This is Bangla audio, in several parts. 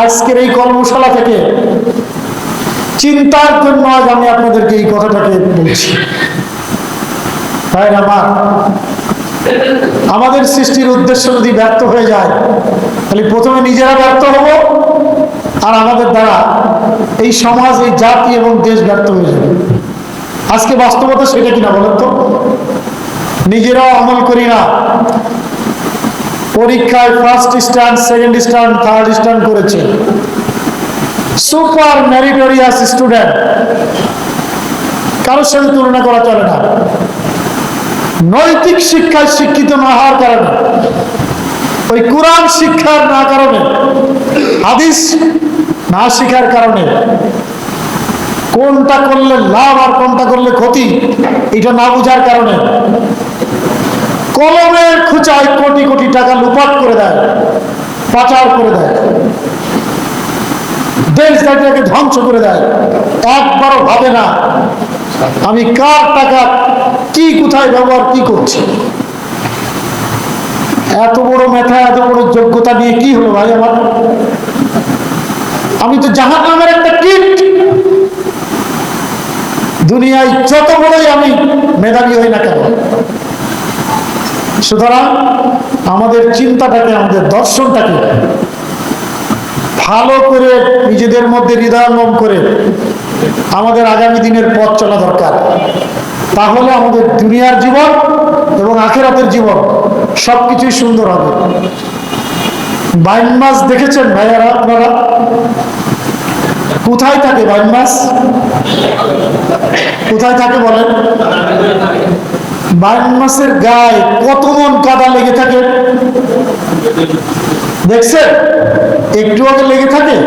আজকের এই কর্মশালা থেকে চিন্তার জন্য আজ আমি আপনাদেরকে এই কথাটাকে বলছি। তাই আমার আমাদের সৃষ্টির উদ্দেশ্য যদি ব্যর্থ হয়ে যায়, তাহলে প্রথমে নিজেরা ব্যর্থ হব, আর আমাদের দ্বারা এই সমাজ, এই জাতি এবং দেশ ব্যর্থ হয়ে যাবে। আজকে বাস্তবতা সেটা কিনা বলেন তো? নিজেরাও আমল করি না, পরীক্ষায় first stand, second stand, third stand করেছে, সুপার মেরিটোরিয়াস স্টুডেন্ট, কারোর সাথে তুলনা করা চলে না। নৈতিক শিক্ষায় শিক্ষিত না হওয়ার কারণে, ওই কোরআন শিক্ষার না কারণে, হাদিস না শিখার কারণে, কোনটা করলে লাভ আর কোনটা করলে ক্ষতি এটা না বুঝার কারণে কলমের খুচায় কোটি কোটি টাকা লুপাট করে দেয়, পাচার করে দেয়, দেশ জাতিকে ধ্বংস করে দেয়। একবারও ভাবে না আমি কার টাকা কি কোথায় ব্যবহার কি করছি। এত বড় মেধা, এত বড় যোগ্যতা নিয়ে কি হলো ভাই আমার? আমি তো জাহান্নামের একটা কীট। দুনিয়ায় যত বড়ই আমি মেধাবী হই না কেন। সুতরাং আমাদের চিন্তাটাকে, আমাদের দর্শনটাকে ভালো করে নিজেদের মধ্যে হৃদয়ঙ্গম করে আমাদের আগামী দিনের পথ চলা দরকার। তাহলে আমাদের দুনিয়ার জীবন এবং আখিরাতের জীবন সবকিছুই সুন্দর হবে। বাইন মাছ দেখেছেন ভাইয়ারা আপনারা? কোথায় থাকে বাইন মাছ? কোথায় থাকে বলেন? বাইন মাছের গায়ে কত মন কাদা লেগে থাকে দেখছেন? একটু আগে লেগে থাকে।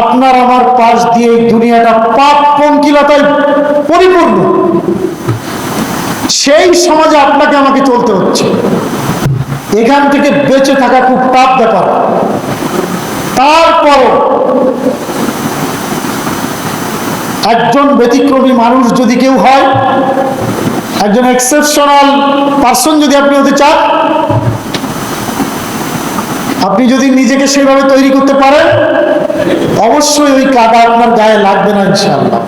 আপনার আমার পাশ দিয়ে দুনিয়াটা পাপ পঙ্কিলতায় পরিপূর্ণ। সেই সমাজে আপনাকে আমাকে চলতে হচ্ছে। এখান থেকে বেঁচে থাকা খুব টাফ ব্যাপার। তারপর একজন ব্যতিক্রমী মানুষ যদি কেউ হয়, একজন এক্সেপশনাল পার্সন যদি আপনি হতে চান, আপনি যদি নিজেকে সেভাবে তৈরি করতে পারেন, অবশ্যই ওই কাদা আপনার গায়ে লাগবে না ইনশাআল্লাহ।